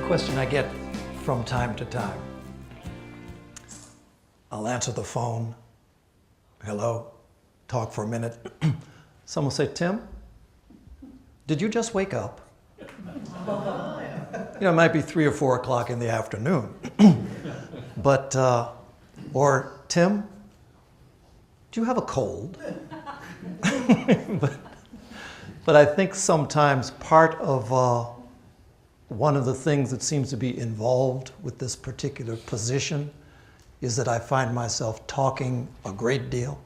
question I get from time to time. I'll answer the phone. Hello, talk for a minute. Someone will say, Tim, did you just wake up? You know, it might be 3 or 4 o'clock in the afternoon. But, or Tim, do you have a cold? but I think sometimes part of one of the things that seems to be involved with this particular position is that I find myself talking a great deal.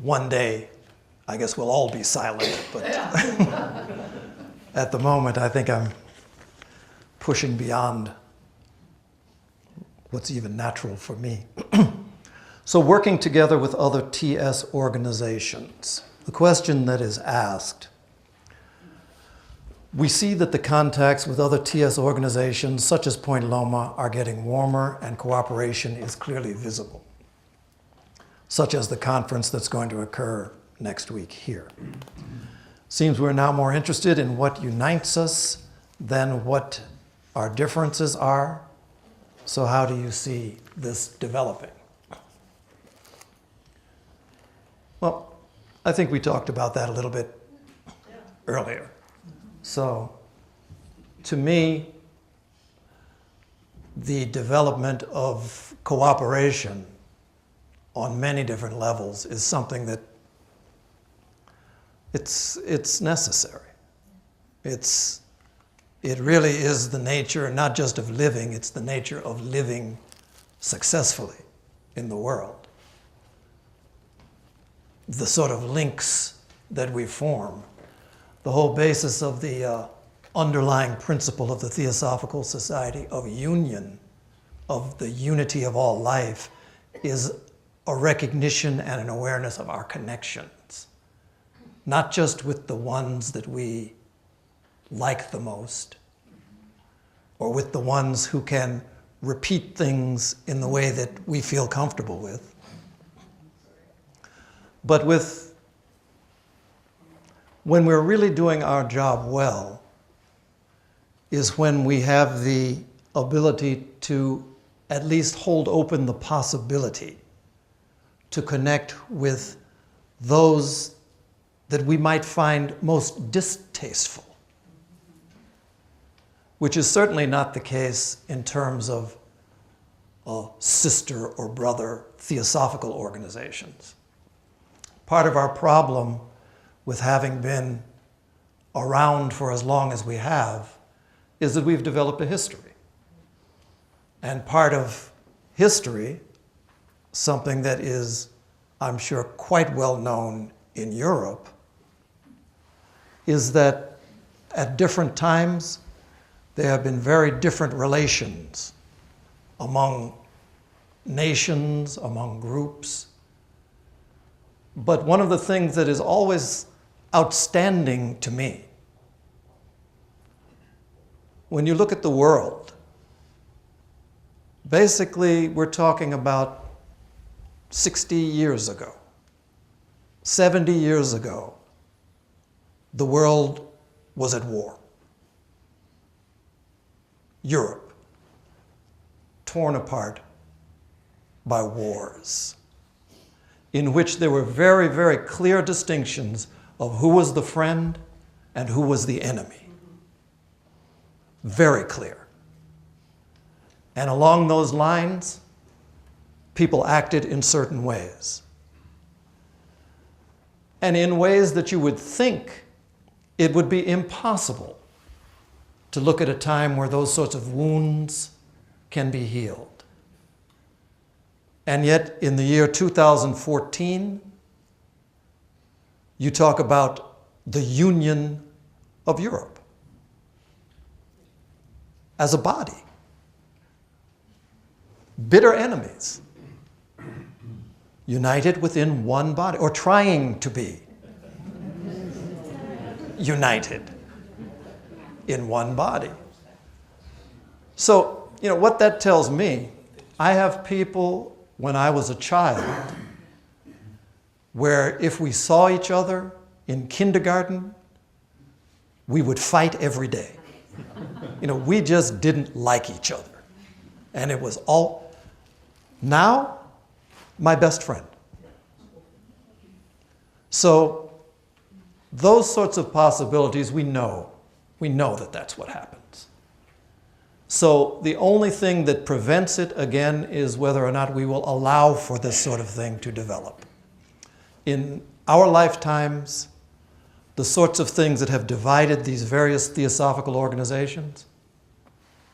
One day, I guess we'll all be silent, but at the moment, I think I'm pushing beyond what's even natural for me. So working together with other TS organizations, the question that is asked, we see that the contacts with other TS organizations, such as Point Loma, are getting warmer and cooperation is clearly visible, such as the conference that's going to occur next week here. Seems we're now more interested in what unites us than what our differences are. So how do you see this developing? Well, I think we talked about that a little bit earlier. So, to me, the development of cooperation on many different levels is something that it's necessary. It really is the nature, not just of living, it's the nature of living successfully in the world. The sort of links that we form, the whole basis of the underlying principle of the Theosophical Society of union, of the unity of all life, is a recognition and an awareness of our connections, not just with the ones that we like the most, or with the ones who can repeat things in the way that we feel comfortable with, but when we're really doing our job well is when we have the ability to at least hold open the possibility to connect with those that we might find most distasteful, which is certainly not the case in terms of sister or brother theosophical organizations. Part of our problem with having been around for as long as we have is that we've developed a history. And part of history, something that is, I'm sure, quite well known in Europe, is that at different times there have been very different relations among nations, among groups. But one of the things that is always outstanding to me, when you look at the world, basically we're talking about 60 years ago, 70 years ago, the world was at war. Europe, torn apart by wars, in which there were very, very clear distinctions of who was the friend and who was the enemy. Very clear. And along those lines, people acted in certain ways. And in ways that you would think it would be impossible to look at a time where those sorts of wounds can be healed. And yet, in the year 2014, you talk about the union of Europe as a body. Bitter enemies, united within one body, or trying to be united in one body. So, you know, what that tells me, I have people when I was a child where if we saw each other, in kindergarten, we would fight every day. We just didn't like each other. And it was all, now, my best friend. So those sorts of possibilities, we know that that's what happens. So the only thing that prevents it, again, is whether or not we will allow for this sort of thing to develop. In our lifetimes, the sorts of things that have divided these various theosophical organizations,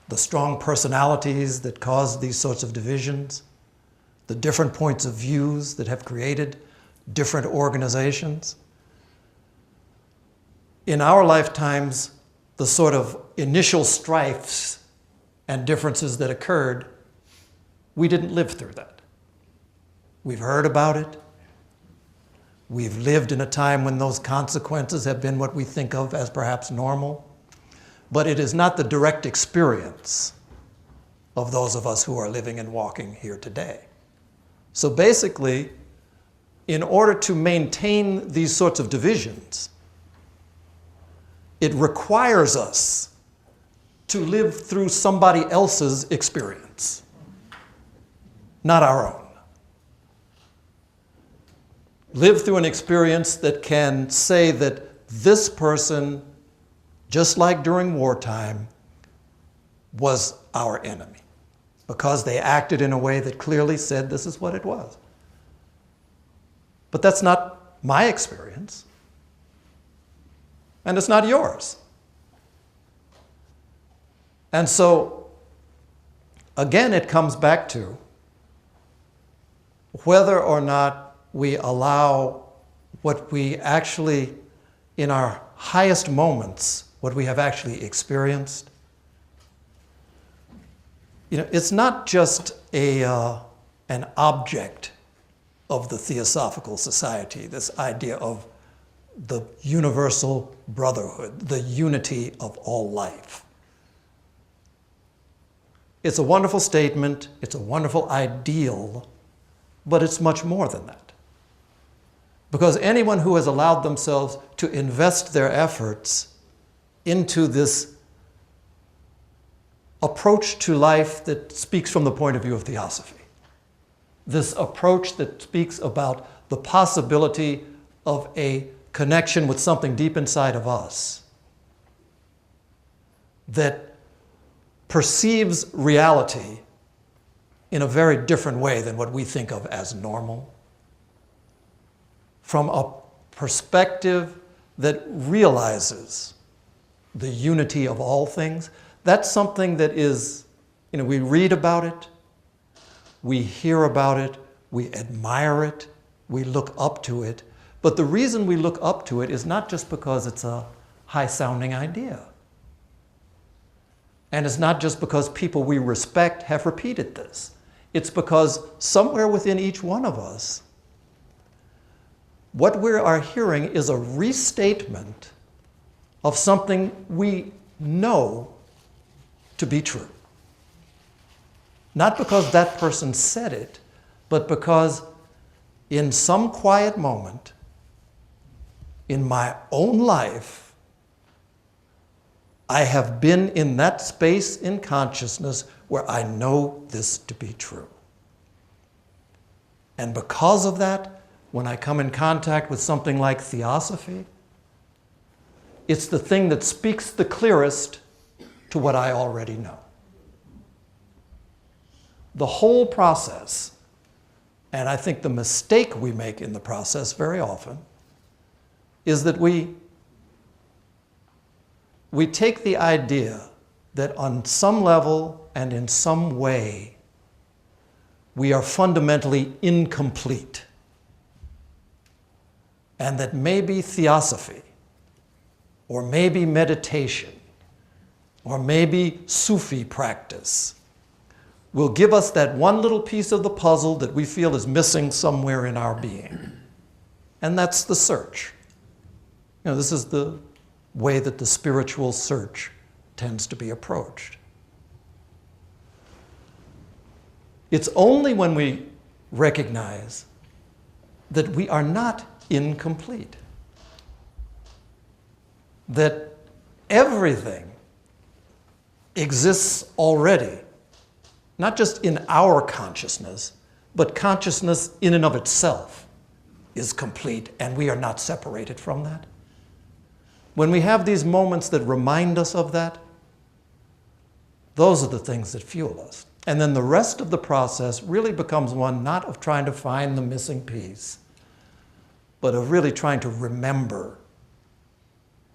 the strong personalities that cause these sorts of divisions, the different points of views that have created different organizations. In our lifetimes, the sort of initial strifes and differences that occurred, we didn't live through that. We've heard about it. We've lived in a time when those consequences have been what we think of as perhaps normal. But it is not the direct experience of those of us who are living and walking here today. So basically, in order to maintain these sorts of divisions, it requires us to live through somebody else's experience, not our own. Live through an experience that can say that this person, just like during wartime, was our enemy because they acted in a way that clearly said this is what it was. But that's not my experience, and it's not yours. And so, again, it comes back to whether or not we allow what we actually, in our highest moments, what we have actually experienced. It's not just an object of the Theosophical Society, this idea of the universal brotherhood, the unity of all life. It's a wonderful statement, it's a wonderful ideal, but it's much more than that. Because anyone who has allowed themselves to invest their efforts into this approach to life that speaks from the point of view of Theosophy, this approach that speaks about the possibility of a connection with something deep inside of us that perceives reality in a very different way than what we think of as normal, from a perspective that realizes the unity of all things. That's something that is, we read about it, we hear about it, we admire it, we look up to it. But the reason we look up to it is not just because it's a high-sounding idea. And it's not just because people we respect have repeated this. It's because somewhere within each one of us, what we are hearing is a restatement of something we know to be true. Not because that person said it, but because in some quiet moment in my own life, I have been in that space in consciousness where I know this to be true. And because of that, when I come in contact with something like Theosophy, it's the thing that speaks the clearest to what I already know. The whole process, and I think the mistake we make in the process very often, is that we take the idea that on some level and in some way, we are fundamentally incomplete. And that maybe Theosophy, or maybe meditation, or maybe Sufi practice will give us that one little piece of the puzzle that we feel is missing somewhere in our being. And that's the search. This is the way that the spiritual search tends to be approached. It's only when we recognize that we are not incomplete. that everything exists already, not just in our consciousness, but consciousness in and of itself is complete, and we are not separated from that. When we have these moments that remind us of that, those are the things that fuel us. And then the rest of the process really becomes one not of trying to find the missing piece, but of really trying to remember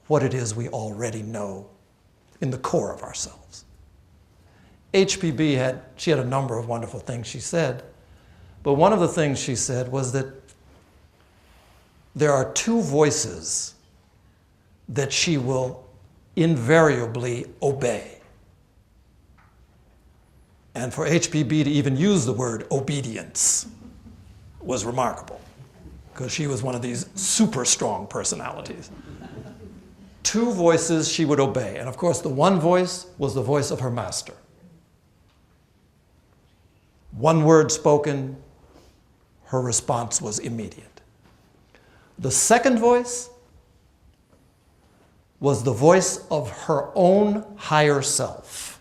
what it is we already know in the core of ourselves. HPB had a number of wonderful things she said, but one of the things she said was that there are two voices that she will invariably obey. And for HPB to even use the word obedience was remarkable, because she was one of these super strong personalities. Two voices she would obey. And of course, the one voice was the voice of her master. One word spoken, her response was immediate. The second voice was the voice of her own higher self.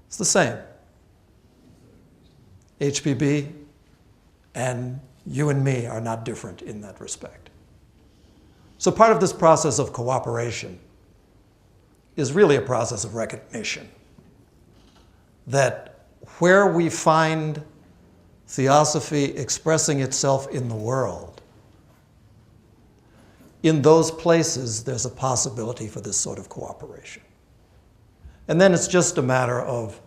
It's the same. HPB and you and me are not different in that respect. So part of this process of cooperation is really a process of recognition that where we find Theosophy expressing itself in the world, in those places there's a possibility for this sort of cooperation. And then it's just a matter of,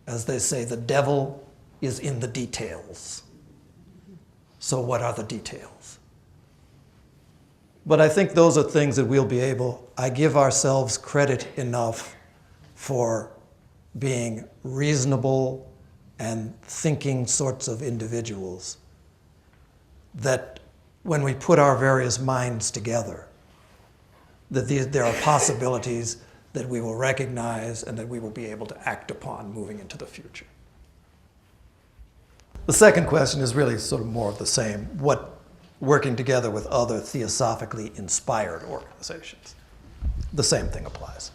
as they say, the devil is in the details. So what are the details? But I think those are things that we'll be able, I give ourselves credit enough for being reasonable and thinking sorts of individuals that when we put our various minds together, that there are possibilities that we will recognize and that we will be able to act upon moving into the future. The second question is really sort of more of the same. What working together with other theosophically inspired organizations? The same thing applies.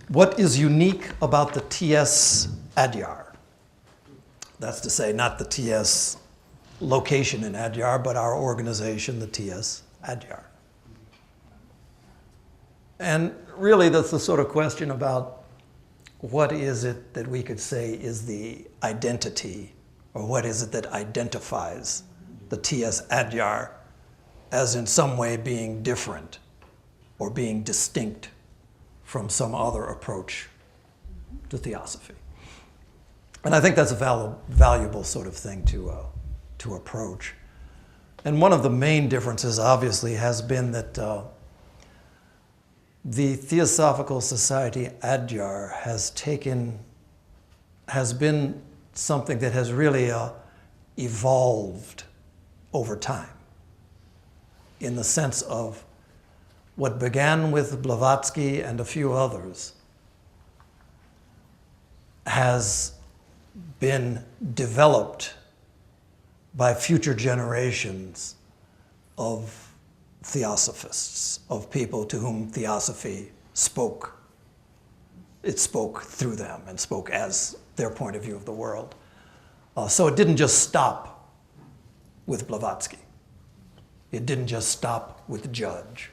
What is unique about the TS Adyar? That's to say, not the TS location in Adyar, but our organization, the TS Adyar. And really, that's the sort of question about what is it that we could say is the identity, or what is it that identifies the TS Adyar as in some way being different or being distinct from some other approach to theosophy. And I think that's a valuable sort of thing to approach. And one of the main differences, obviously, has been that the Theosophical Society Adyar has been something that has really evolved over time, in the sense of what began with Blavatsky and a few others has been developed by future generations of theosophists, of people to whom theosophy spoke. It spoke through them and spoke as their point of view of the world. So it didn't just stop with Blavatsky. It didn't just stop with Judge.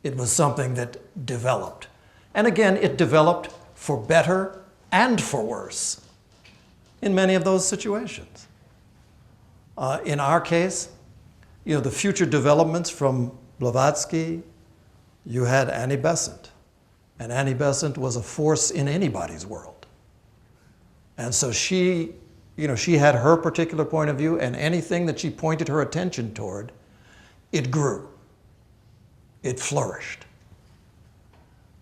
It was something that developed. And again, it developed for better and for worse in many of those situations. In our case, the future developments from Blavatsky, you had Annie Besant. And Annie Besant was a force in anybody's world. And so she had her particular point of view, and anything that she pointed her attention toward, it grew. It flourished.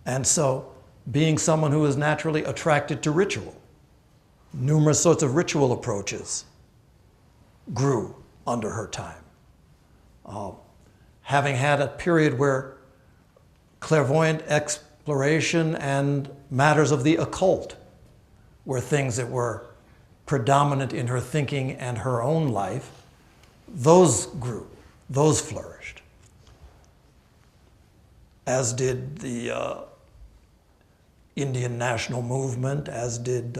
And so, being someone who is naturally attracted to ritual, numerous sorts of ritual approaches grew under her time. Having had a period where clairvoyant exploration and matters of the occult were things that were predominant in her thinking and her own life, those grew, those flourished. As did the Indian national movement, as did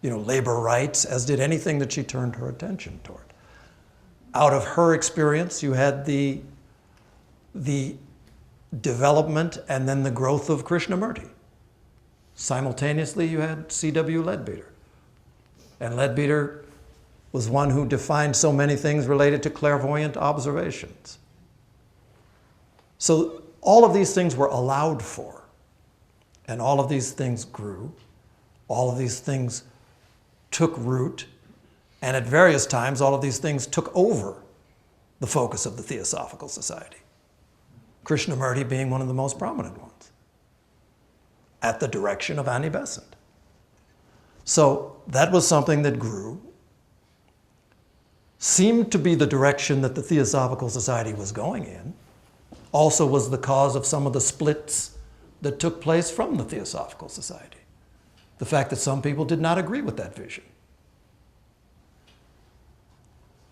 labor rights, as did anything that she turned her attention toward. Out of her experience, you had the development and then the growth of Krishnamurti. Simultaneously, you had C.W. Leadbeater. And Leadbeater was one who defined so many things related to clairvoyant observations. So all of these things were allowed for, and all of these things grew. All of these things took root, and at various times, all of these things took over the focus of the Theosophical Society. Krishnamurti being one of the most prominent ones, at the direction of Annie Besant. So that was something that grew, seemed to be the direction that the Theosophical Society was going in, also was the cause of some of the splits that took place from the Theosophical Society. The fact that some people did not agree with that vision.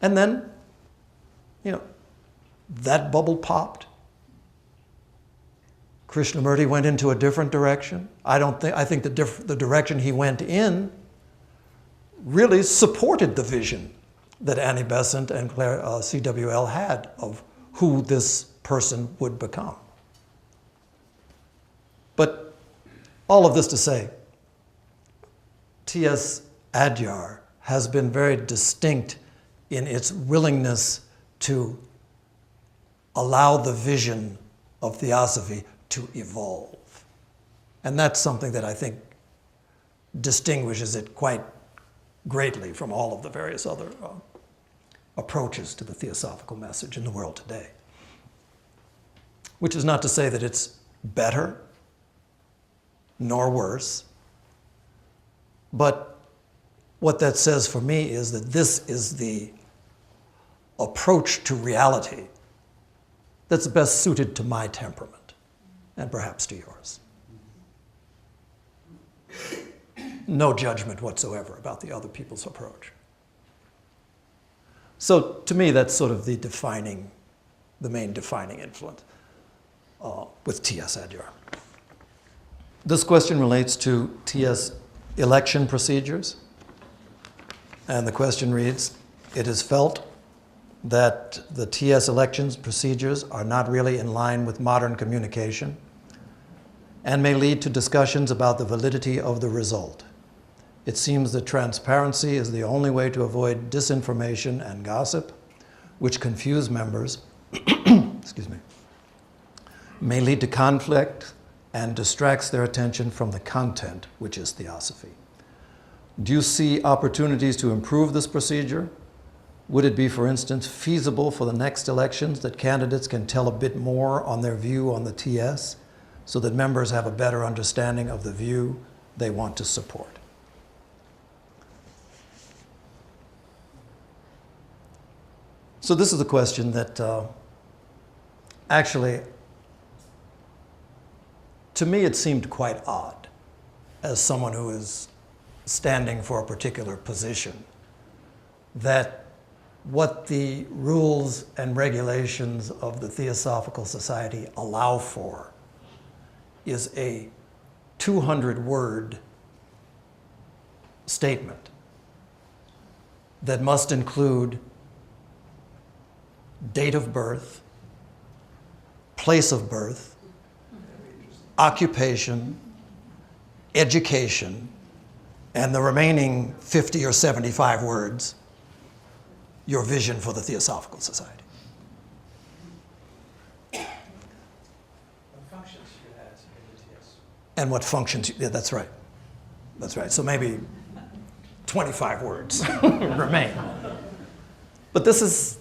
And then, that bubble popped. Krishnamurti went into a different direction. I think the direction he went in really supported the vision that Annie Besant and CWL had of who this person would become. But all of this to say, T.S. Adyar has been very distinct in its willingness to allow the vision of Theosophy to evolve. And that's something that I think distinguishes it quite greatly from all of the various other approaches to the Theosophical message in the world today. Which is not to say that it's better nor worse, but what that says for me is that this is the approach to reality that's best suited to my temperament, and perhaps to yours. No judgment whatsoever about the other people's approach. So to me, that's sort of the main defining influence with T.S. Adyar. This question relates to T.S. election procedures. And the question reads, it is felt that the TS elections procedures are not really in line with modern communication and may lead to discussions about the validity of the result. It seems that transparency is the only way to avoid disinformation and gossip, which confuse members, excuse me, may lead to conflict and distracts their attention from the content, which is Theosophy. Do you see opportunities to improve this procedure? Would it be, for instance, feasible for the next elections that candidates can tell a bit more on their view on the TS so that members have a better understanding of the view they want to support? So this is a question that actually, to me, it seemed quite odd as someone who is standing for a particular position, that what the rules and regulations of the Theosophical Society allow for is a 200-word statement that must include date of birth, place of birth, occupation, education, and the remaining 50 or 75 words, your vision for the Theosophical Society. What functions you had in the TS? And what functions, yeah, that's right. That's right. So maybe 25 words remain. But this is,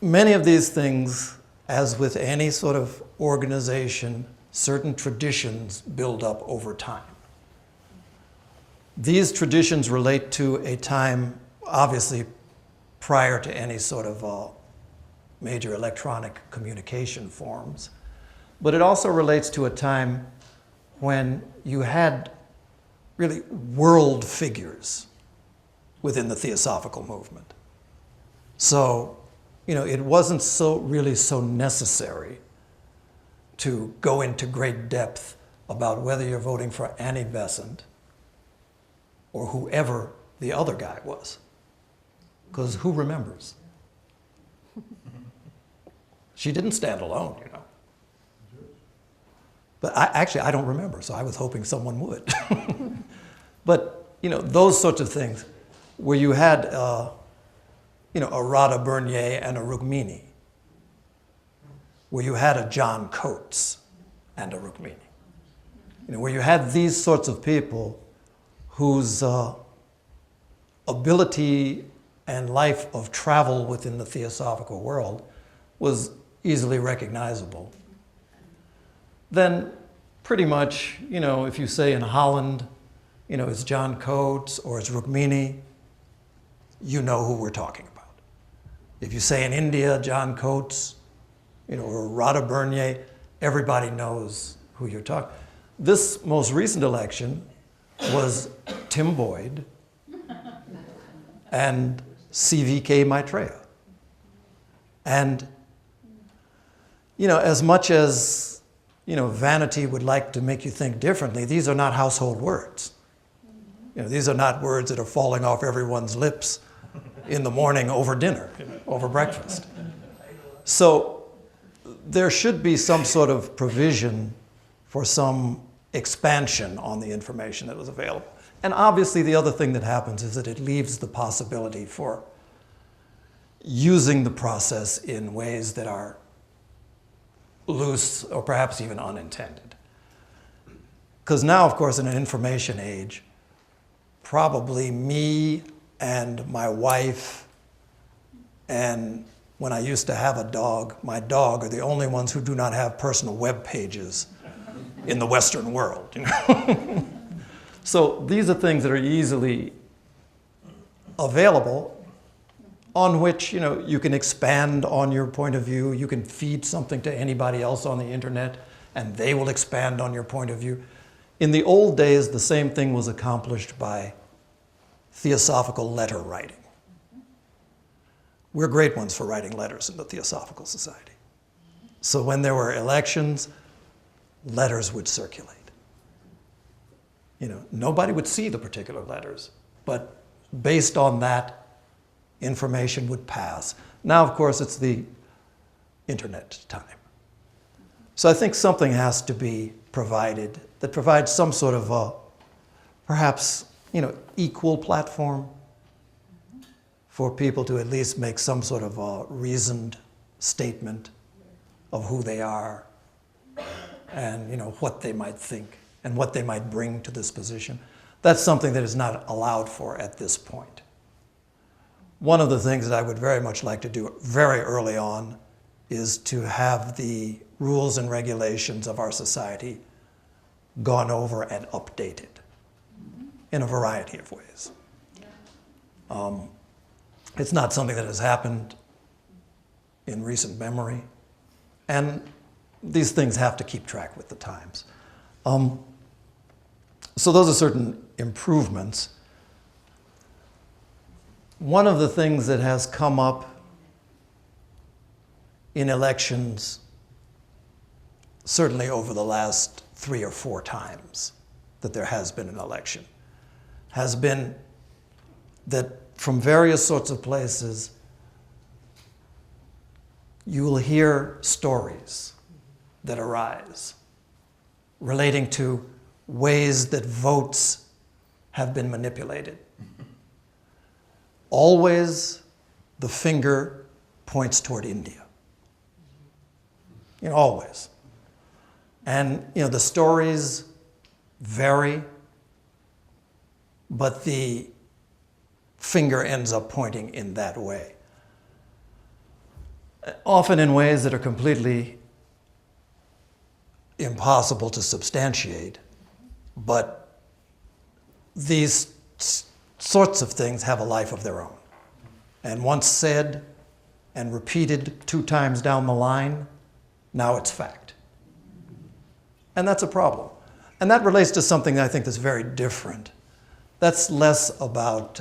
many of these things, as with any sort of organization, certain traditions build up over time. These traditions relate to a time, obviously, prior to any sort of major electronic communication forms, but it also relates to a time when you had really world figures within the Theosophical movement. So, it wasn't really so necessary to go into great depth about whether you're voting for Annie Besant or whoever the other guy was. Because who remembers? She didn't stand alone, But I don't remember, so I was hoping someone would. But, those sorts of things, where you had, a Radha Bernier and a Rukmini, where you had a John Coates and a Rukmini, where you had these sorts of people whose ability and life of travel within the Theosophical world was easily recognizable. Then pretty much, if you say in Holland, it's John Coates or it's Rukmini, you know who we're talking about. If you say in India, John Coates, or Radha Bernier, everybody knows who you're talking. This most recent election was Tim Boyd and CVK Maitreya. And, as much as, vanity would like to make you think differently, these are not household words. These are not words that are falling off everyone's lips in the morning over dinner, over breakfast. So there should be some sort of provision for some expansion on the information that was available. And obviously the other thing that happens is that it leaves the possibility for using the process in ways that are loose or perhaps even unintended. Because now, of course, in an information age, probably me and my wife and when I used to have a dog, my dog are the only ones who do not have personal web pages in the Western world. So these are things that are easily available on which you can expand on your point of view. You can feed something to anybody else on the internet and they will expand on your point of view. In the old days, the same thing was accomplished by Theosophical letter writing. We're great ones for writing letters in the Theosophical Society. So when there were elections, letters would circulate. Nobody would see the particular letters, but based on that, information would pass. Now, of course, it's the internet time. So I think something has to be provided that provides some sort of a, perhaps, equal platform for people to at least make some sort of a reasoned statement of who they are and, what they might think and what they might bring to this position. That's something that is not allowed for at this point. One of the things that I would very much like to do very early on is to have the rules and regulations of our society gone over and updated in a variety of ways. It's not something that has happened in recent memory, and these things have to keep track with the times. So those are certain improvements. One of the things that has come up in elections, certainly over the last 3 or 4 times that there has been an election, has been that from various sorts of places, you will hear stories that arise relating to ways that votes have been manipulated. Always the finger points toward India. Always. And the stories vary, but the finger ends up pointing in that way. Often in ways that are completely impossible to substantiate, but these sorts of things have a life of their own. And once said and repeated 2 times down the line, now it's fact. And that's a problem. And that relates to something I think that's very different. That's less about,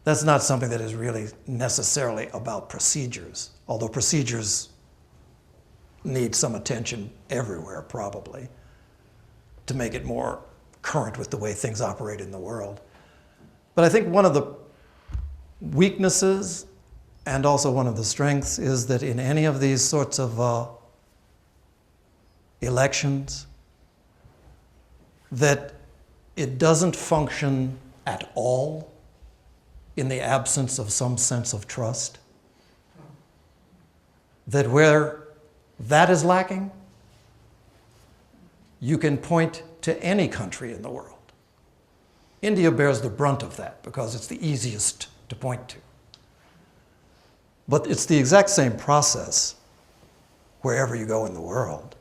that's not something that is really necessarily about procedures, although procedures need some attention everywhere, probably, to make it more current with the way things operate in the world. But I think one of the weaknesses and also one of the strengths is that in any of these sorts of elections, that it doesn't function at all in the absence of some sense of trust. That where that is lacking, you can point to any country in the world. India bears the brunt of that because it's the easiest to point to. But it's the exact same process wherever you go in the world.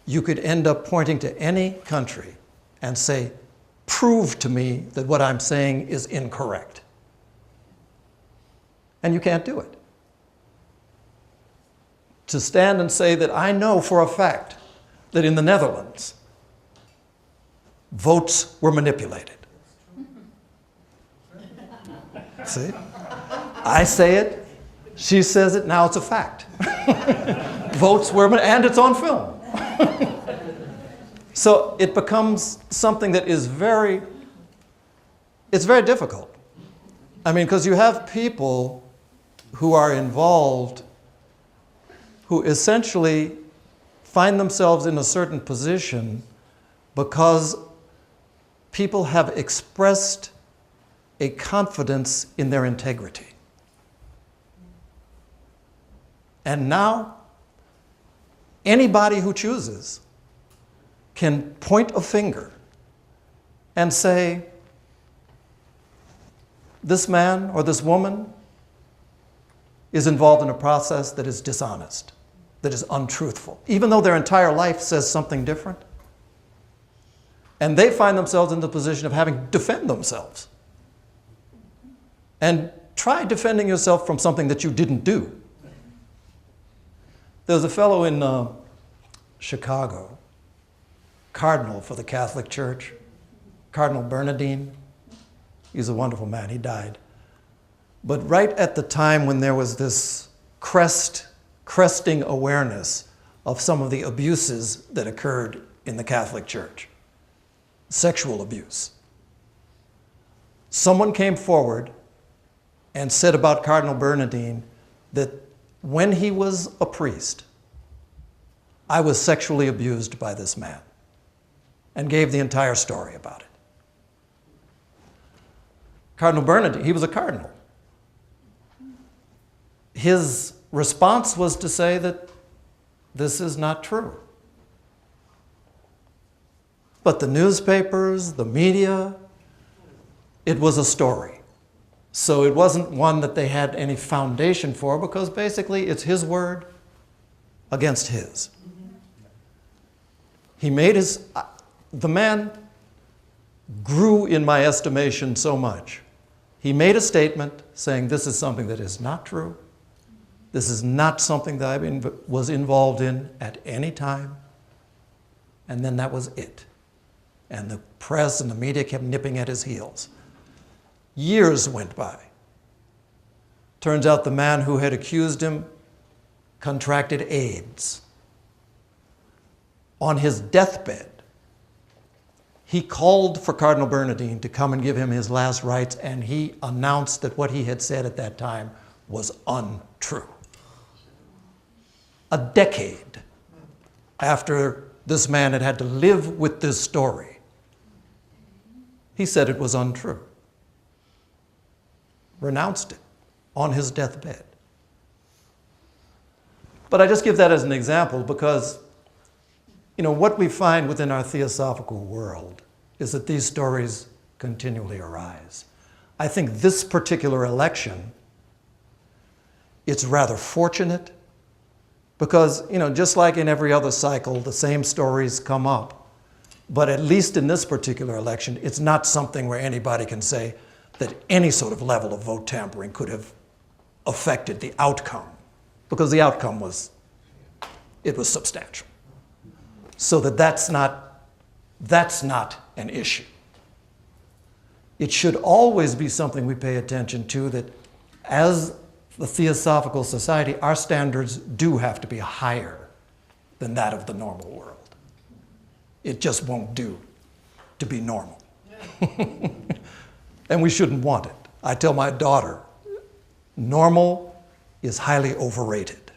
You could end up pointing to any country and say, prove to me that what I'm saying is incorrect. And you can't do it. To stand and say that I know for a fact that in the Netherlands, votes were manipulated. See? I say it, she says it, now it's a fact. Votes were, and it's on film. So it becomes something that is it's very difficult. I mean, because you have people who are involved who essentially find themselves in a certain position because people have expressed a confidence in their integrity. And now, anybody who chooses can point a finger and say, this man or this woman is involved in a process that is dishonest, that is untruthful, even though their entire life says something different. And they find themselves in the position of having to defend themselves. And try defending yourself from something that you didn't do. There was a fellow in Chicago, cardinal for the Catholic Church, Cardinal Bernardine. He's a wonderful man. He died. But right at the time when there was this cresting awareness of some of the abuses that occurred in the Catholic Church, sexual abuse, someone came forward and said about Cardinal Bernardine that when he was a priest, I was sexually abused by this man, and gave the entire story about it. Cardinal Bernardine, he was a cardinal. His response was to say that this is not true. But the newspapers, the media, it was a story. So it wasn't one that they had any foundation for, because basically it's his word against his. He made the man grew in my estimation so much. He made a statement saying this is something that is not true. This is not something that I was involved in at any time. And then that was it. And the press and the media kept nipping at his heels. Years went by. Turns out the man who had accused him contracted AIDS. On his deathbed, he called for Cardinal Bernardine to come and give him his last rites, and he announced that what he had said at that time was untrue. A decade after this man had had to live with this story, he said it was untrue. Renounced it on his deathbed. But I just give that as an example because, what we find within our theosophical world is that these stories continually arise. I think this particular election, it's rather fortunate because, just like in every other cycle, the same stories come up. But at least in this particular election, it's not something where anybody can say that any sort of level of vote tampering could have affected the outcome, because the outcome was substantial. So that's not an issue. It should always be something we pay attention to, that as the Theosophical Society, our standards do have to be higher than that of the normal world. It just won't do to be normal. And we shouldn't want it. I tell my daughter, normal is highly overrated.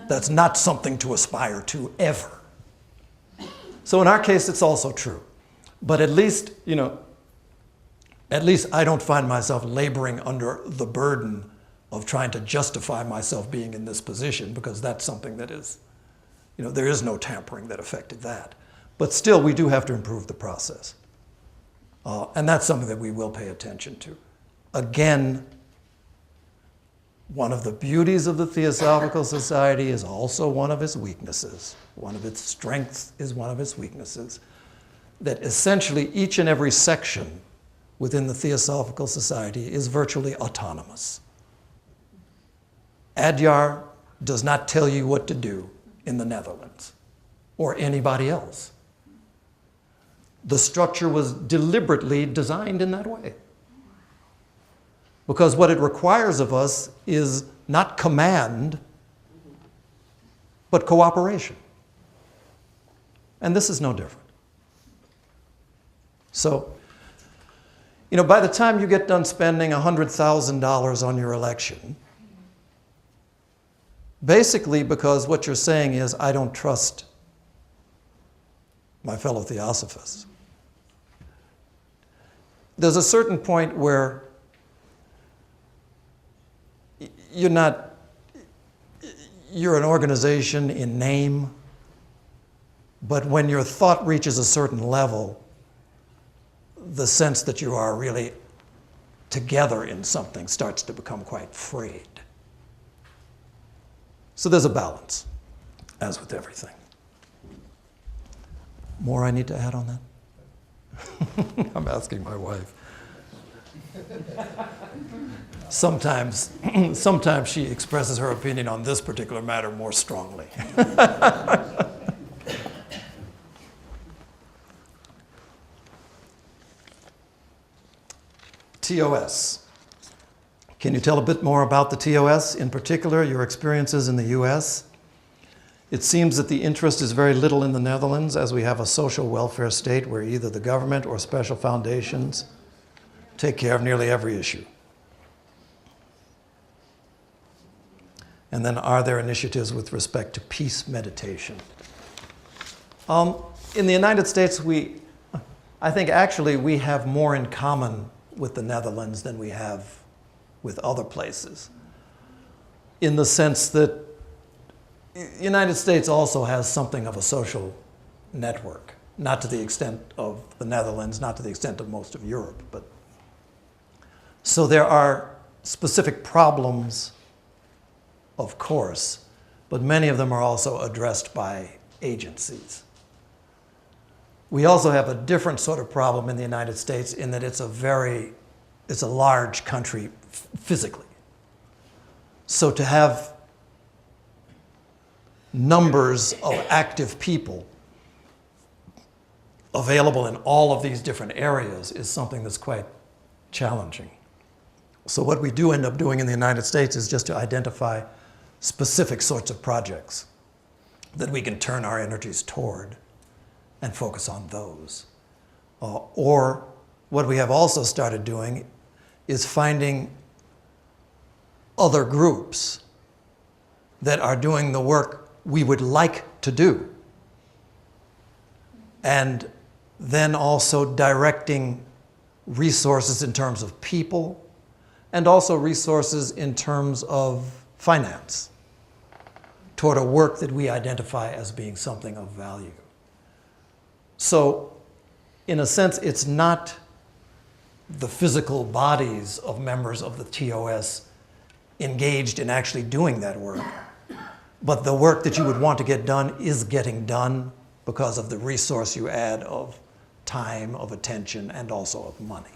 That's not something to aspire to ever. So in our case, it's also true. But at least I don't find myself laboring under the burden of trying to justify myself being in this position, because that's something that is, there is no tampering that affected that. But still, we do have to improve the process. And that's something that we will pay attention to. Again, one of the beauties of the Theosophical Society is also one of its weaknesses. One of its strengths is one of its weaknesses. That essentially each and every section within the Theosophical Society is virtually autonomous. Adyar does not tell you what to do in the Netherlands or anybody else. The structure was deliberately designed in that way. Because what it requires of us is not command, but cooperation. And this is no different. So, by the time you get done spending $100,000 on your election, basically because what you're saying is, I don't trust my fellow Theosophists. There's a certain point where you're an organization in name, but when your thought reaches a certain level, the sense that you are really together in something starts to become quite frayed. So there's a balance, as with everything. More I need to add on that? I'm asking my wife. Sometimes she expresses her opinion on this particular matter more strongly. TOS. Can you tell a bit more about the TOS, in particular your experiences in the US? It seems that the interest is very little in the Netherlands, as we have a social welfare state where either the government or special foundations take care of nearly every issue. And then, are there initiatives with respect to peace meditation? In the United States, I think actually we have more in common with the Netherlands than we have with other places, in the sense that the United States also has something of a social network, not to the extent of the Netherlands, not to the extent of most of Europe, but so there are specific problems, of course, but many of them are also addressed by agencies. We also have a different sort of problem in the United States in that it's a large country physically. So to have numbers of active people available in all of these different areas is something that's quite challenging. So what we do end up doing in the United States is just to identify specific sorts of projects that we can turn our energies toward and focus on those. Or what we have also started doing is finding other groups that are doing the work we would like to do, and then also directing resources in terms of people and also resources in terms of finance toward a work that we identify as being something of value. So, in a sense, it's not the physical bodies of members of the TOS engaged in actually doing that work, but the work that you would want to get done is getting done because of the resource you add of time, of attention, and also of money.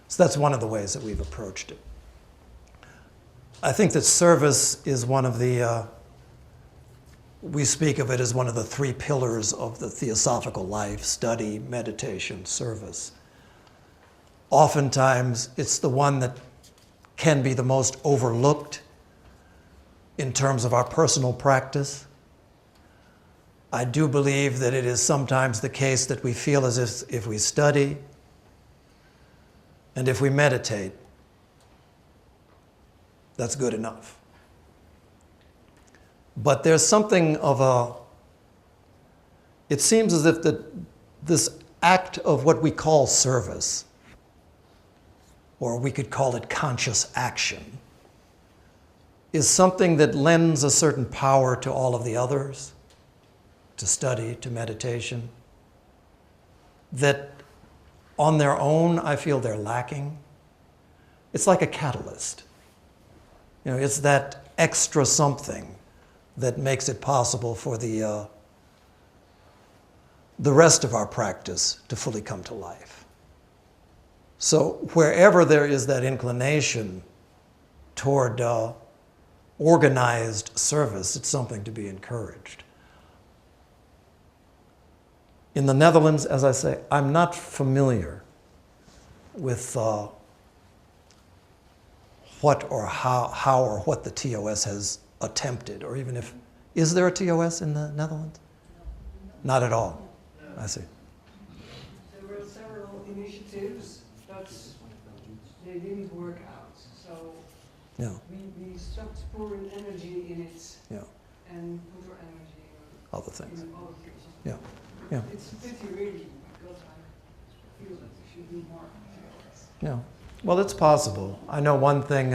So that's one of the ways that we've approached it. I think that service is one of the we speak of it as one of the three pillars of the theosophical life: study, meditation, service. Oftentimes, it's the one that can be the most overlooked in terms of our personal practice. I do believe that it is sometimes the case that we feel as if we study and if we meditate, that's good enough. But there's something of it seems as if this act of what we call service, or we could call it conscious action, is something that lends a certain power to all of the others, to study, to meditation, that on their own I feel they're lacking. It's like a catalyst. It's that extra something that makes it possible for the rest of our practice to fully come to life. So wherever there is that inclination toward organized service, it's something to be encouraged. In the Netherlands, as I say, I'm not familiar with what or how or what the TOS has attempted, or even if, is there a TOS in the Netherlands? Not at all. I see. There were several initiatives, but they didn't work out. So Yeah. we stopped pouring energy in it Yeah. and put our energy Other things. in other things. Yeah. Yeah. It's a pity really, because I feel that there should be more TOS. Yeah. Well, it's possible. I know one thing.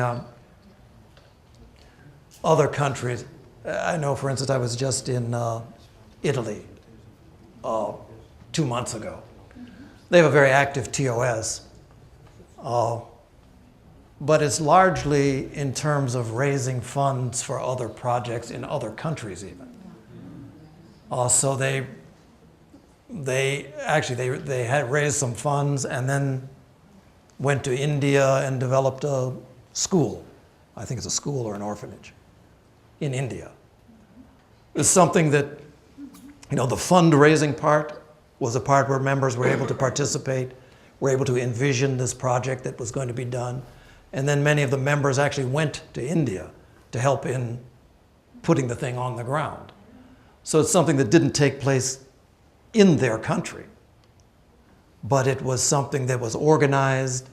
Other countries. I know, for instance, I was just in Italy 2 months ago. They have a very active TOS, but it's largely in terms of raising funds for other projects in other countries even. So they had raised some funds and then went to India and developed a school. I think it's a school or an orphanage in India. It's something that, the fundraising part was a part where members were able to participate, were able to envision this project that was going to be done. And then many of the members actually went to India to help in putting the thing on the ground. So it's something that didn't take place in their country, but it was something that was organized,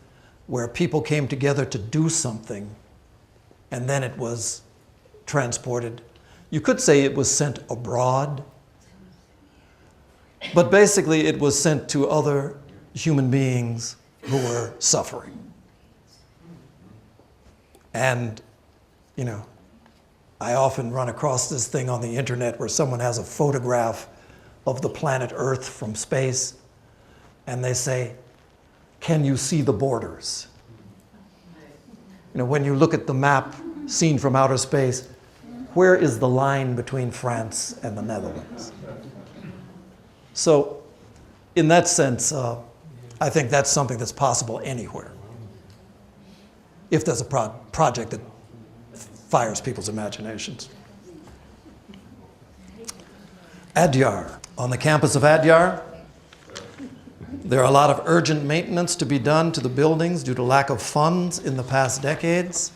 where people came together to do something, and then it was transported. You could say it was sent abroad, but basically it was sent to other human beings who were suffering. And, I often run across this thing on the internet where someone has a photograph of the planet Earth from space, and they say, "Can you see the borders?" When you look at the map seen from outer space, where is the line between France and the Netherlands? So, in that sense, I think that's something that's possible anywhere, if there's a project that fires people's imaginations. Adyar. On the campus of Adyar, there are a lot of urgent maintenance to be done to the buildings due to lack of funds in the past decades.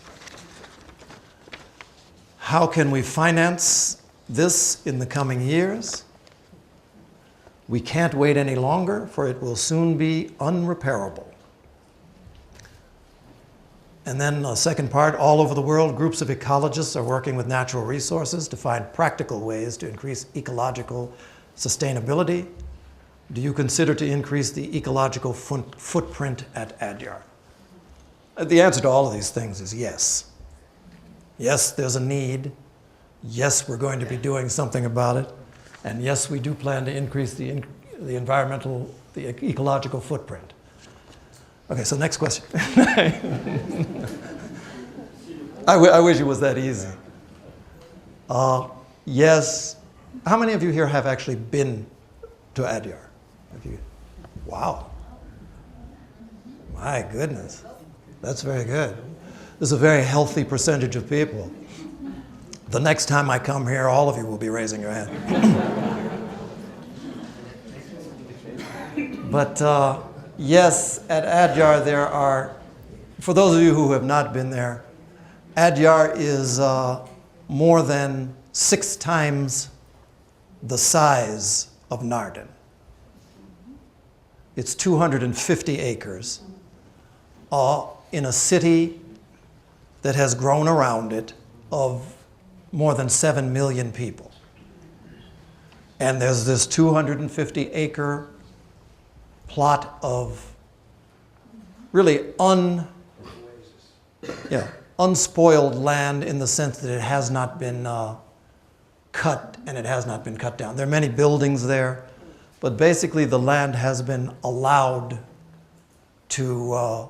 How can we finance this in the coming years? We can't wait any longer, for it will soon be unrepairable. And then the second part, all over the world, groups of ecologists are working with natural resources to find practical ways to increase ecological sustainability. Do you consider to increase the ecological footprint at Adyar? The answer to all of these things is yes. Yes, there's a need. Yes, we're going to be doing something about it. And yes, we do plan to increase the ecological footprint. Okay, so next question. I wish it was that easy. Yes. How many of you here have actually been to Adyar? Wow. My goodness. That's very good. There's a very healthy percentage of people. The next time I come here, all of you will be raising your hand. But yes, at Adyar there are, for those of you who have not been there, Adyar is more than 6 times the size of Naarden. It's 250 acres in a city that has grown around it of more than 7 million people. And there's this 250-acre plot of really unspoiled land in the sense that it has not been cut and it has not been cut down. There are many buildings there, but basically the land has been allowed to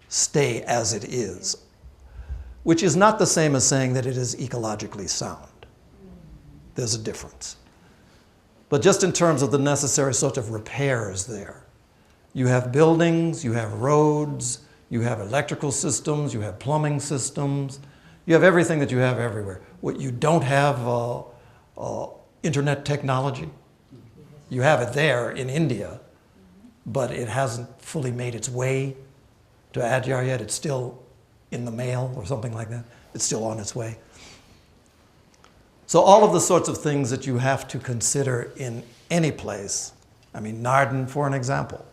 stay as it is, which is not the same as saying that it is ecologically sound. There's a difference. But just in terms of the necessary sort of repairs there, you have buildings, you have roads, you have electrical systems, you have plumbing systems, you have everything that you have everywhere. What you don't have, internet technology. You have it there in India, but it hasn't fully made its way to Adyar yet. It's still in the mail or something like that. It's still on its way. So all of the sorts of things that you have to consider in any place, I mean, Naarden, for an example,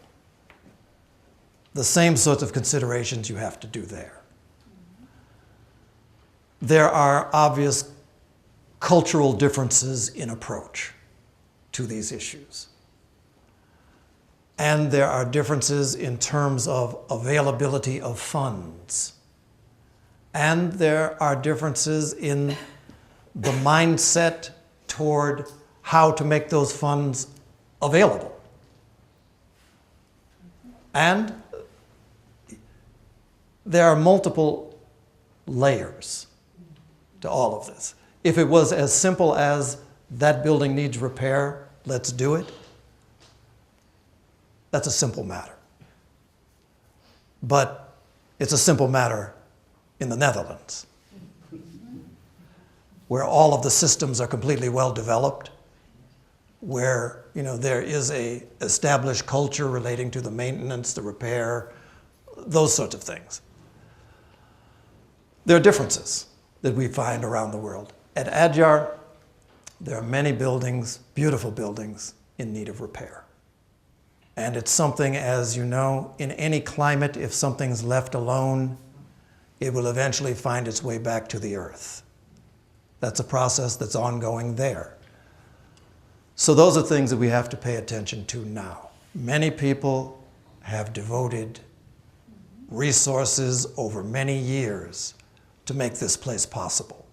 the same sorts of considerations you have to do there. There are obvious cultural differences in approach to these issues. And there are differences in terms of availability of funds. And there are differences in the mindset toward how to make those funds available. And there are multiple layers to all of this. If it was as simple as that building needs repair, let's do it, that's a simple matter. But it's a simple matter in the Netherlands, where all of the systems are completely well developed, where there is a established culture relating to the maintenance, the repair, those sorts of things. There are differences that we find around the world. At Adyar, there are many buildings, beautiful buildings, in need of repair. And it's something, as you know, in any climate, if something's left alone, it will eventually find its way back to the earth. That's a process that's ongoing there. So those are things that we have to pay attention to now. Many people have devoted resources over many years to make this place possible,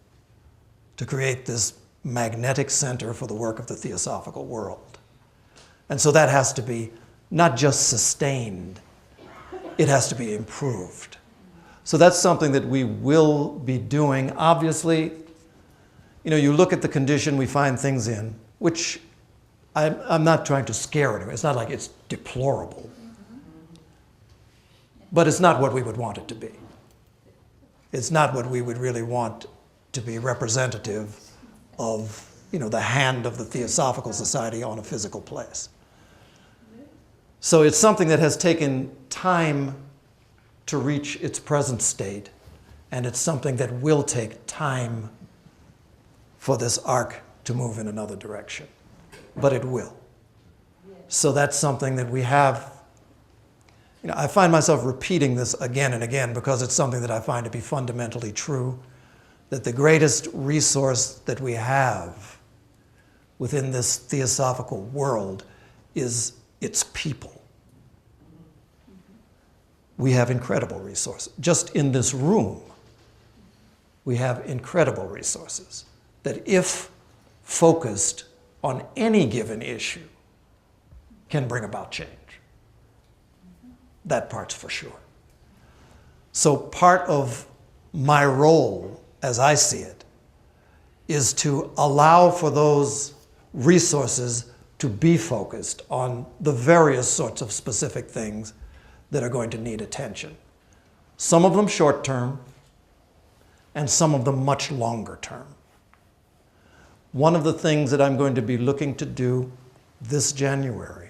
to create this magnetic center for the work of the Theosophical world. And so that has to be not just sustained, it has to be improved. So that's something that we will be doing. Obviously, you look at the condition we find things in, which I'm not trying to scare anyone. It's not like it's deplorable. But it's not what we would want it to be. It's not what we would really want to be representative of, the hand of the Theosophical Society on a physical place. So it's something that has taken time to reach its present state, and it's something that will take time for this arc to move in another direction. But it will. So that's something that we have. I find myself repeating this again and again because it's something that I find to be fundamentally true, that the greatest resource that we have within this Theosophical world is its people. We have incredible resources. Just in this room, we have incredible resources that, if focused on any given issue, can bring about change. That part's for sure. So part of my role, as I see it, is to allow for those resources to be focused on the various sorts of specific things that are going to need attention. Some of them short term, and some of them much longer term. One of the things that I'm going to be looking to do this January,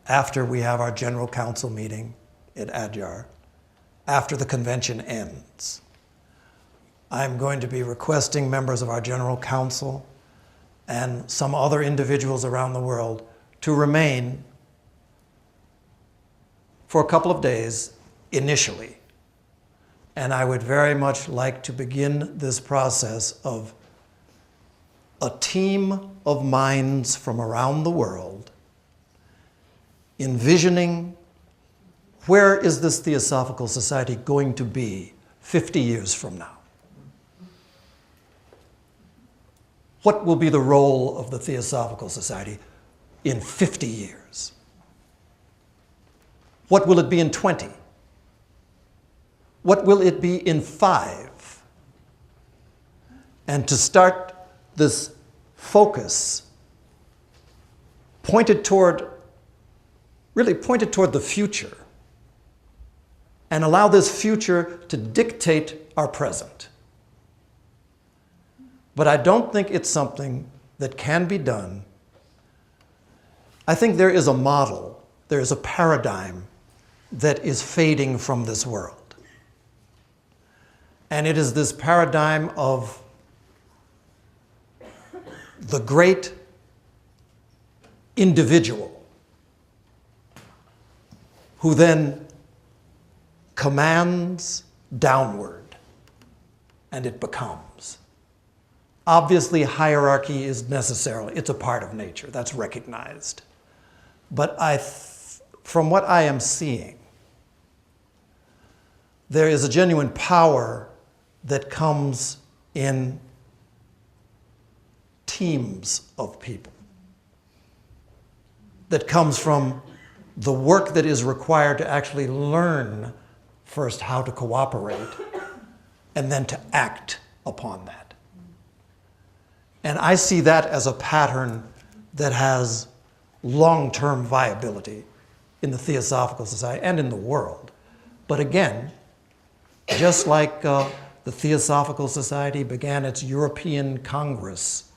after we have our General Council meeting at Adyar, after the convention ends, I'm going to be requesting members of our General Council and some other individuals around the world to remain for a couple of days initially. And I would very much like to begin this process of a team of minds from around the world envisioning where is this Theosophical Society going to be 50 years from now? What will be the role of the Theosophical Society in 50 years? What will it be in 20? What will it be in 5? And to start this focus pointed toward the future and allow this future to dictate our present. But I don't think it's something that can be done. I think there is a model, there is a paradigm that is fading from this world. And it is this paradigm of the great individual who then commands downward, and it becomes. Obviously, hierarchy is necessarily, it's a part of nature, that's recognized. But from what I am seeing, there is a genuine power that comes in teams of people, that comes from the work that is required to actually learn first how to cooperate and then to act upon that. And I see that as a pattern that has long-term viability in the Theosophical Society and in the world. But again, just like the Theosophical Society began its European Congress,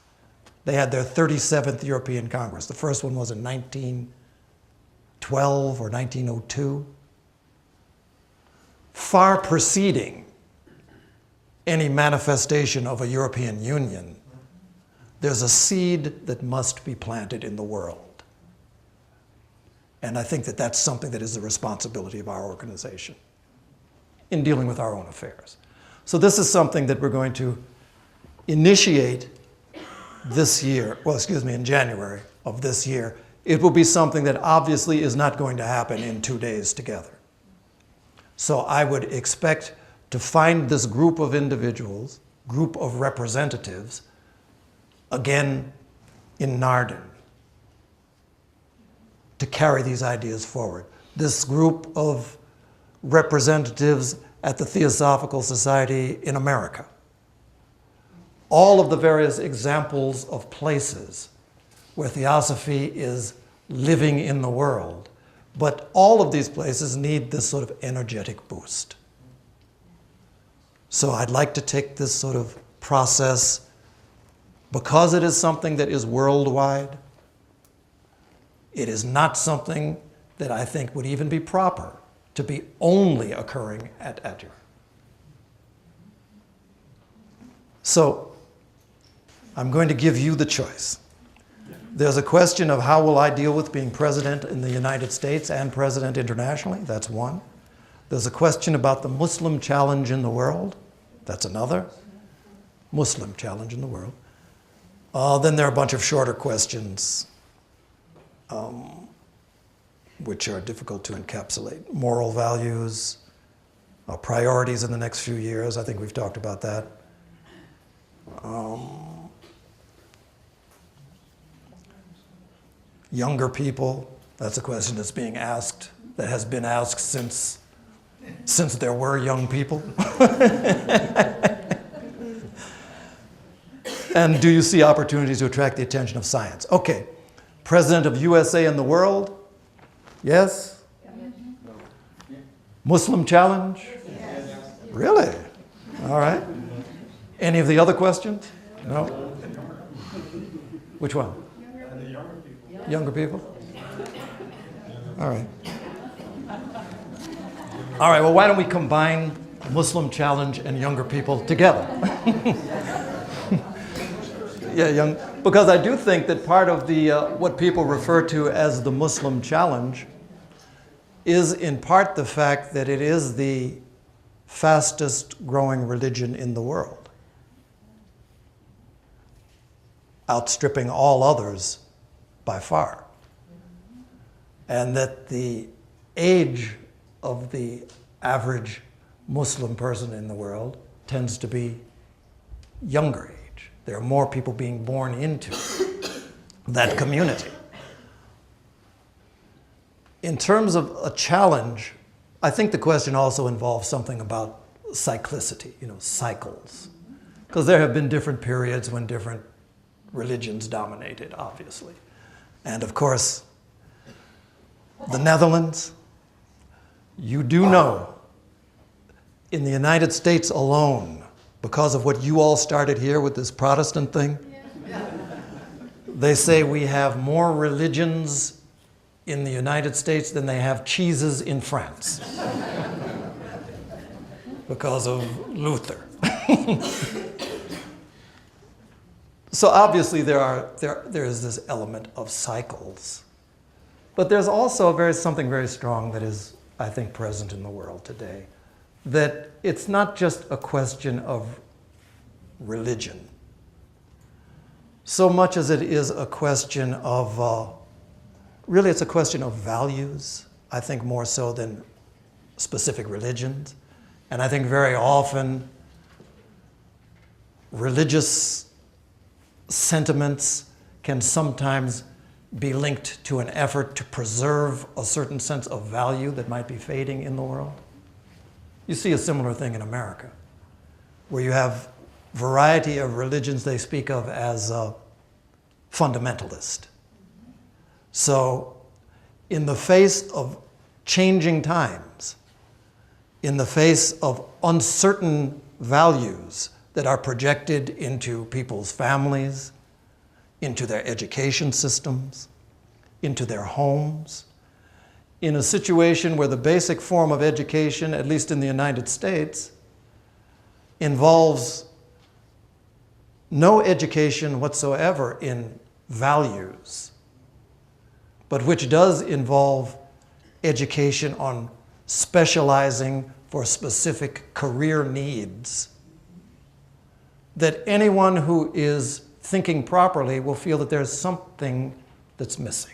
they had their 37th European Congress. The first one was in 1912 or 1902. Far preceding any manifestation of a European Union, there's a seed that must be planted in the world. And I think that that's something that is the responsibility of our organization in dealing with our own affairs. So this is something that we're going to initiate this year, in January of this year. It will be something that obviously is not going to happen in 2 days together. So I would expect to find this group of individuals, group of representatives, again in Naarden, to carry these ideas forward. This group of representatives at the Theosophical Society in America. All of the various examples of places where Theosophy is living in the world. But all of these places need this sort of energetic boost. So I'd like to take this sort of process, because it is something that is worldwide. It is not something that I think would even be proper to be only occurring at Adyar. So I'm going to give you the choice. There's a question of how will I deal with being president in the United States and president internationally? That's one. There's a question about the Muslim challenge in the world. That's another. Muslim challenge in the world. Then there are a bunch of shorter questions which are difficult to encapsulate. Moral values, priorities in the next few years. I think we've talked about that. Younger people, that's a question that's being asked, that has been asked since there were young people. And do you see opportunities to attract the attention of science? Okay, President of USA and the world? Yes? Muslim challenge? Yes. Really? All right. Any of the other questions? No? Which one? Younger people? All right. All right, well, why don't we combine Muslim Challenge and younger people together? Yeah, because I do think that part of the what people refer to as the Muslim Challenge is in part the fact that it is the fastest growing religion in the world, outstripping all others by far. And that the age of the average Muslim person in the world tends to be younger age. There are more people being born into that community. In terms of a challenge, I think the question also involves something about cyclicity, cycles. Because there have been different periods when different religions dominated, obviously. And of course, the Netherlands, you do know, in the United States alone, because of what you all started here with this Protestant thing, they say we have more religions in the United States than they have cheeses in France because of Luther. So obviously there is this element of cycles. But there's also something very strong that is, I think, present in the world today, that it's not just a question of religion, so much as it is a question of, really it's a question of values, I think more so than specific religions. And I think very often religious sentiments can sometimes be linked to an effort to preserve a certain sense of value that might be fading in the world. You see a similar thing in America, where you have variety of religions they speak of as fundamentalist. So in the face of changing times, in the face of uncertain values that are projected into people's families, into their education systems, into their homes, in a situation where the basic form of education, at least in the United States, involves no education whatsoever in values, but which does involve education on specializing for specific career needs, that anyone who is thinking properly will feel that there's something that's missing.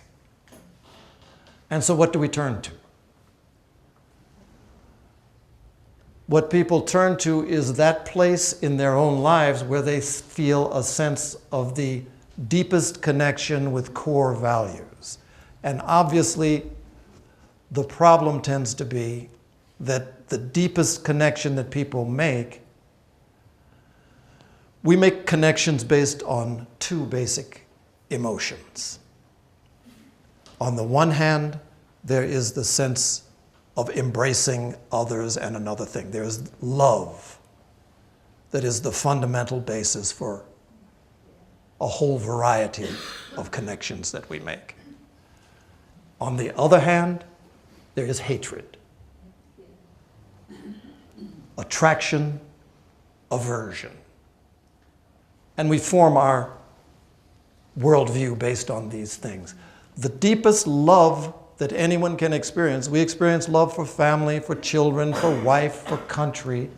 And so what do we turn to? What people turn to is that place in their own lives where they feel a sense of the deepest connection with core values. And obviously, the problem tends to be that the deepest connection that people make, we make connections based on two basic emotions. On the one hand, there is the sense of embracing others and another thing. There's love that is the fundamental basis for a whole variety of connections that we make. On the other hand, there is hatred, attraction, aversion. And we form our worldview based on these things. The deepest love that anyone can experience, we experience love for family, for children, for wife, for country,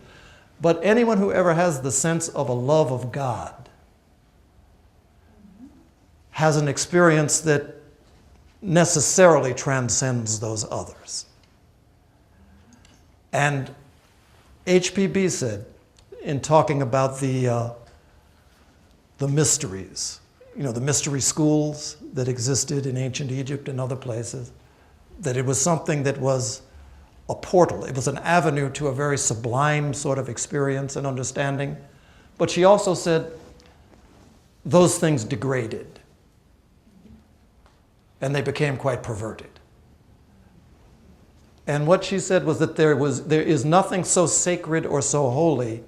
but anyone who ever has the sense of a love of God has an experience that necessarily transcends those others. And HPB said, in talking about the mysteries, the mystery schools that existed in ancient Egypt and other places, that it was something that was a portal. It was an avenue to a very sublime sort of experience and understanding. But she also said those things degraded, and they became quite perverted. And what she said was that there is nothing so sacred or so holy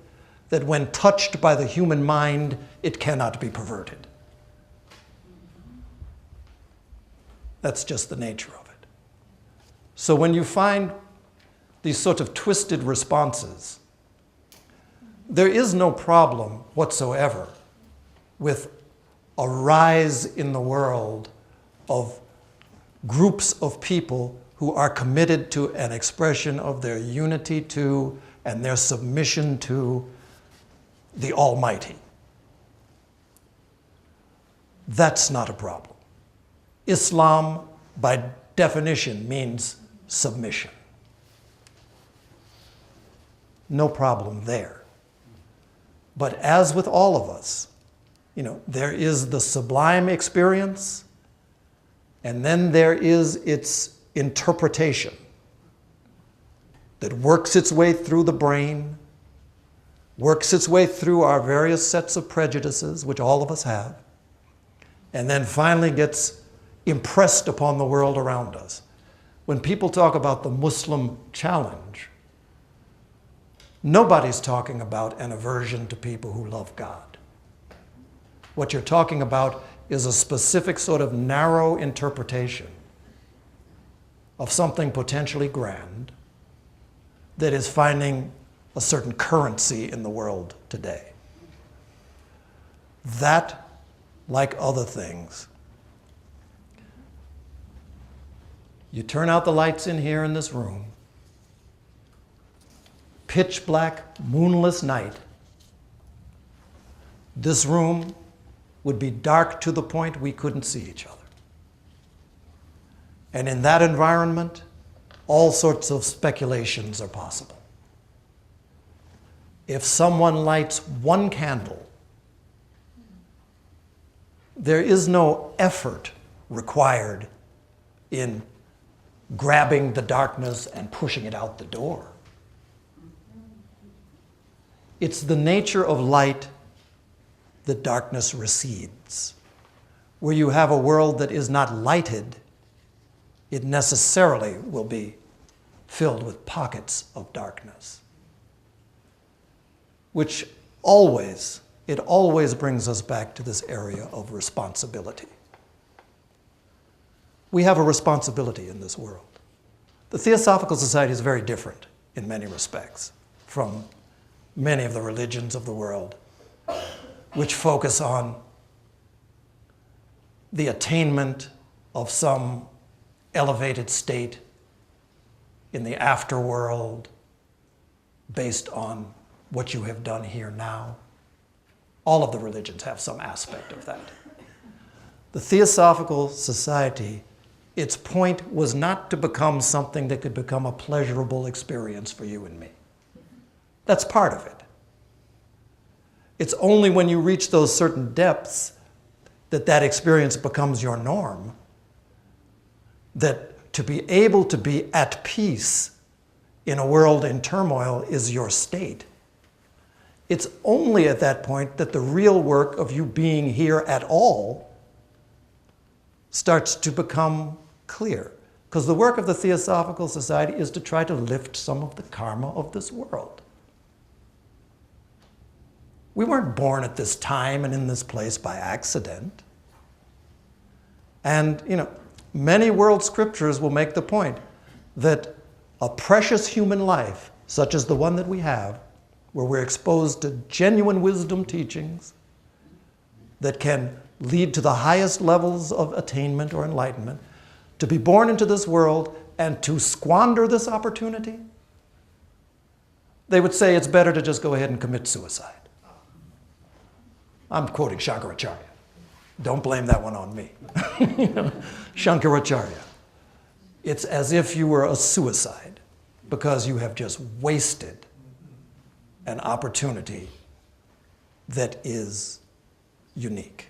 that when touched by the human mind, it cannot be perverted. That's just the nature of it. So when you find these sort of twisted responses, there is no problem whatsoever with a rise in the world of groups of people who are committed to an expression of their unity to and their submission to the Almighty. That's not a problem. Islam, by definition, means submission. No problem there. But as with all of us, there is the sublime experience, and then there is its interpretation that works its way through the brain, works its way through our various sets of prejudices, which all of us have, and then finally gets impressed upon the world around us. When people talk about the Muslim challenge, nobody's talking about an aversion to people who love God. What you're talking about is a specific sort of narrow interpretation of something potentially grand that is finding a certain currency in the world today. That, like other things, you turn out the lights in here in this room, pitch black, moonless night, this room would be dark to the point we couldn't see each other. And in that environment, all sorts of speculations are possible. If someone lights one candle, there is no effort required in grabbing the darkness and pushing it out the door. It's the nature of light that darkness recedes. Where you have a world that is not lighted, it necessarily will be filled with pockets of darkness. Which always brings us back to this area of responsibility. We have a responsibility in this world. The Theosophical Society is very different in many respects from many of the religions of the world, which focus on the attainment of some elevated state in the afterworld based on what you have done here now. All of the religions have some aspect of that. The Theosophical Society, its point was not to become something that could become a pleasurable experience for you and me. That's part of it. It's only when you reach those certain depths that that experience becomes your norm, that to be able to be at peace in a world in turmoil is your state. It's only at that point that the real work of you being here at all starts to become clear. Because the work of the Theosophical Society is to try to lift some of the karma of this world. We weren't born at this time and in this place by accident. And, many world scriptures will make the point that a precious human life, such as the one that we have, where we're exposed to genuine wisdom teachings that can lead to the highest levels of attainment or enlightenment, to be born into this world and to squander this opportunity, they would say it's better to just go ahead and commit suicide. I'm quoting Shankaracharya. Don't blame that one on me. Shankaracharya. It's as if you were a suicide because you have just wasted an opportunity that is unique.